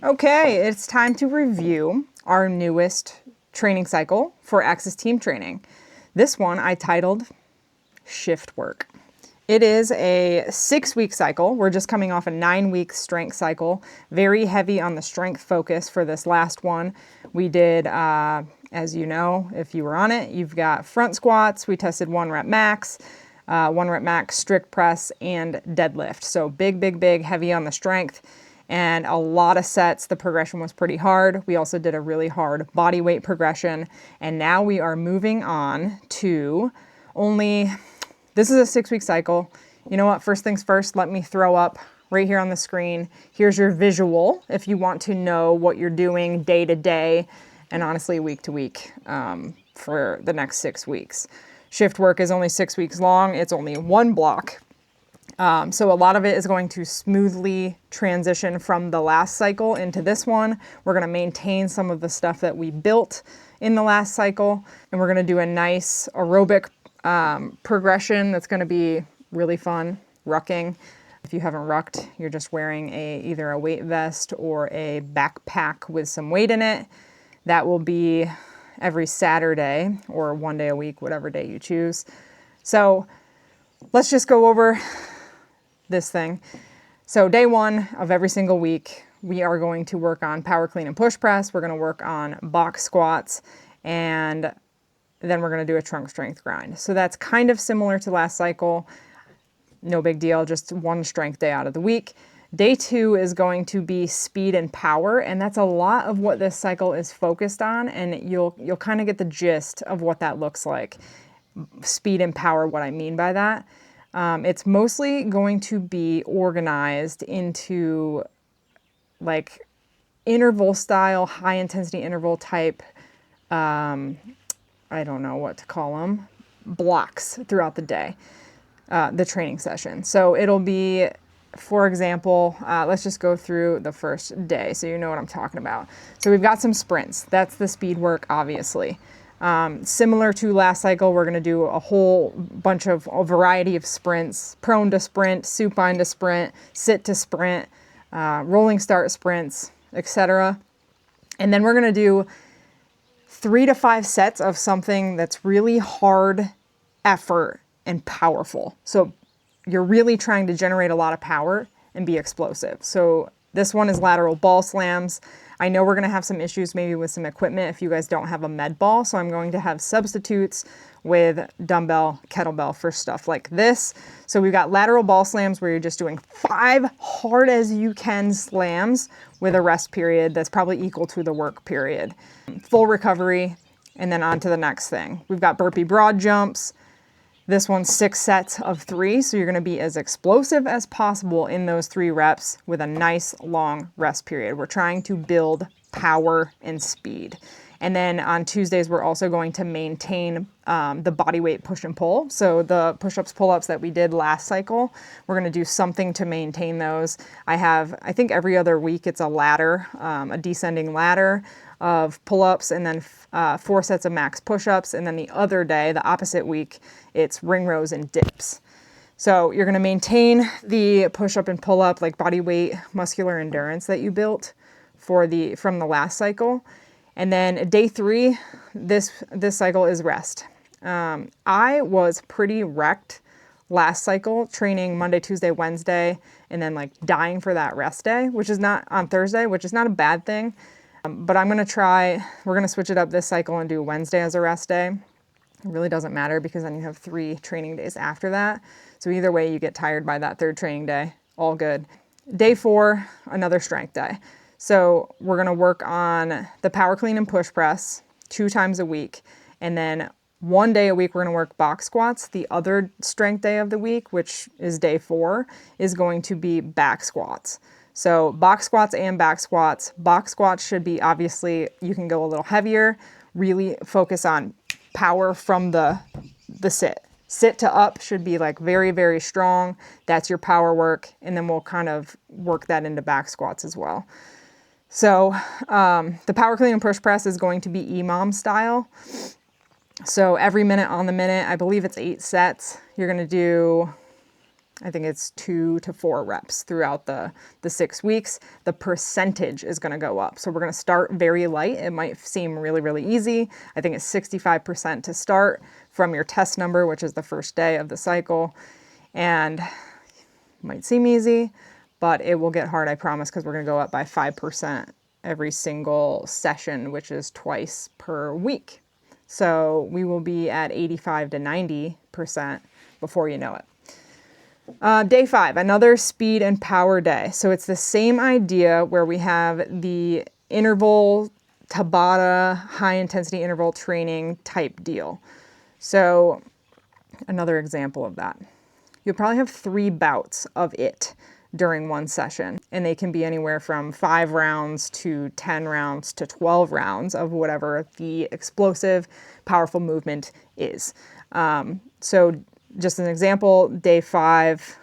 Okay, it's time to review our newest training cycle for Axis Team Training. This one I titled Shift Work. It is a 6-week cycle. We're just coming off a 9-week strength cycle, very heavy on the strength focus for this last one. We did, as you know, if you were on it, you've got front squats. We tested 1 rep max, 1 rep max, strict press, and deadlift. So big, heavy on the strength. And a lot of sets. The progression was pretty hard. We also did a really hard body weight progression. And now we are moving on to this is a 6-week cycle. You know what? First things first, let me throw up right here on the screen. Here's your visual if you want to know what you're doing day to day and honestly week to week for the next 6 weeks. Shift work is only 6 weeks long. It's only 1 block. So a lot of it is going to smoothly transition from the last cycle into this one. We're going to maintain some of the stuff that we built in the last cycle, and we're going to do a nice aerobic progression that's going to be really fun, rucking. If you haven't rucked, you're just wearing either a weight vest or a backpack with some weight in it. That will be every Saturday or 1 day a week, whatever day you choose. So let's just go over this thing. So day 1 of every single week, we are going to work on power clean and push press. We're going to work on box squats, and then we're going to do a trunk strength grind. So that's kind of similar to last cycle. No big deal, just 1 strength day out of the week. Day 2 is going to be speed and power, and that's a lot of what this cycle is focused on, and you'll kind of get the gist of what that looks like. Speed and power, what I mean by that. It's mostly going to be organized into like interval style, high intensity interval type, I don't know what to call them, blocks throughout the day, the training session. So it'll be, for example, let's just go through the first day so you know what I'm talking about. So we've got some sprints. That's the speed work, obviously. Similar to last cycle, we're going to do a variety of sprints: prone to sprint, supine to sprint, sit to sprint, rolling start sprints, etc. And then we're going to do 3 to 5 sets of something that's really hard effort and powerful. So you're really trying to generate a lot of power and be explosive. So this one is lateral ball slams. I know we're going to have some issues maybe with some equipment if you guys don't have a med ball, so I'm going to have substitutes with dumbbell, kettlebell for stuff like this. So we've got lateral ball slams where you're just doing 5 hard as you can slams with a rest period that's probably equal to the work period. Full recovery, and then on to the next thing. We've got burpee broad jumps. This one's 6 sets of 3, so you're going to be as explosive as possible in those 3 reps with a nice long rest period. We're trying to build power and speed. And then on Tuesdays, we're also going to maintain the body weight push and pull. So the push-ups, pull-ups that we did last cycle, we're going to do something to maintain those. I think every other week it's a ladder, a descending ladder of pull-ups, and then 4 sets of max push-ups. And then the other day, the opposite week, it's ring rows and dips. So you're going to maintain the push-up and pull-up, like body weight muscular endurance that you built from the last cycle. And then day 3, this cycle is rest. I was pretty wrecked last cycle, training Monday, Tuesday, Wednesday, and then like dying for that rest day, which is not on Thursday, which is not a bad thing. But we're going to switch it up this cycle and do Wednesday as a rest day. It really doesn't matter because then you have 3 training days after that. So either way, you get tired by that 3rd training day, all good. Day 4, another strength day. So we're going to work on the power clean and push press 2 times a week. And then 1 day a week, we're going to work box squats. The other strength day of the week, which is day 4, is going to be back squats. So box squats and back squats. Box squats should be, obviously, you can go a little heavier, really focus on power from the sit. Sit to up should be like very, very strong. That's your power work. And then we'll kind of work that into back squats as well. So the power clean and push press is going to be EMOM style. So every minute on the minute, I believe it's 8 sets. You're going to do I think it's 2 to 4 reps throughout the 6 weeks. The percentage is going to go up. So we're going to start very light. It might seem really, really easy. I think it's 65% to start from your test number, which is the first day of the cycle. And it might seem easy, but it will get hard, I promise, because we're going to go up by 5% every single session, which is twice per week. So we will be at 85 to 90% before you know it. Day 5, another speed and power day. So it's the same idea where we have the interval Tabata high intensity interval training type deal. So another example of that. You'll probably have 3 bouts of it during one session, and they can be anywhere from 5 rounds to 10 rounds to 12 rounds of whatever the explosive, powerful movement is. So just an example, day 5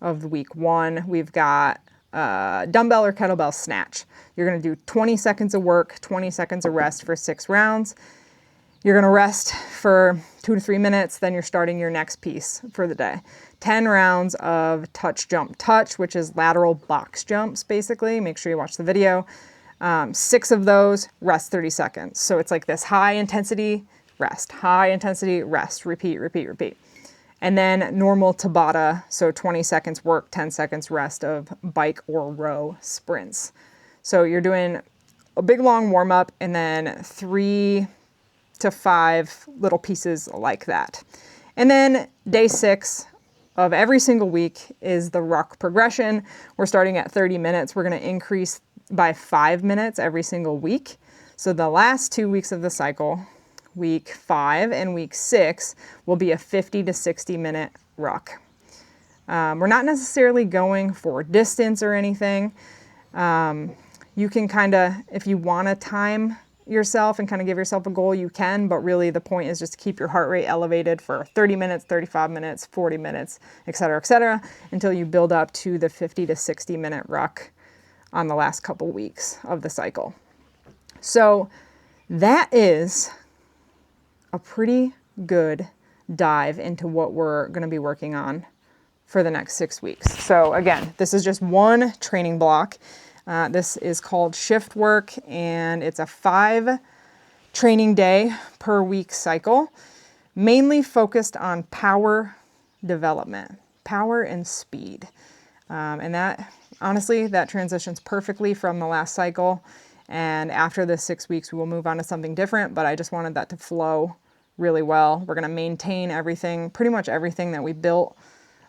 of week 1, we've got dumbbell or kettlebell snatch. You're going to do 20 seconds of work, 20 seconds of rest for 6 rounds. You're going to rest for 2 to 3 minutes, then you're starting your next piece for the day. 10 rounds of touch, jump, touch, which is lateral box jumps, basically. Make sure you watch the video. 6 of those, rest 30 seconds. So it's like this high intensity, rest, high intensity, rest, repeat, repeat, repeat. And then normal Tabata, so 20 seconds work, 10 seconds rest of bike or row sprints. So you're doing a big long warm up and then 3 to 5 little pieces like that. And then day 6 of every single week is the ruck progression. We're starting at 30 minutes. We're going to increase by 5 minutes every single week. So the last 2 weeks of the cycle, week 5 and week 6, will be a 50 to 60 minute ruck. We're not necessarily going for distance or anything. You can kind of, if you want to time yourself and kind of give yourself a goal, you can, but really the point is just to keep your heart rate elevated for 30 minutes, 35 minutes, 40 minutes, et cetera, until you build up to the 50 to 60 minute ruck on the last couple weeks of the cycle. So that is a pretty good dive into what we're going to be working on for the next 6 weeks. So again, this is just one training block. This is called shift work, and it's a 5 training day per week cycle, mainly focused on power development, power and speed. And that, honestly, that transitions perfectly from the last cycle. And after the 6 weeks, we will move on to something different, but I just wanted that to flow really well. We're going to maintain everything, pretty much everything that we built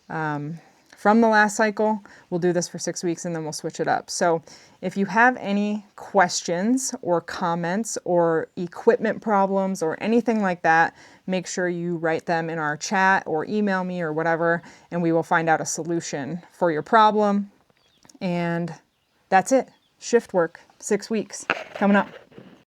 from the last cycle. We'll do this for 6 weeks and then we'll switch it up. So if you have any questions or comments or equipment problems or anything like that, make sure you write them in our chat or email me or whatever, and we will find out a solution for your problem. And that's it. Shift work, 6 weeks coming up.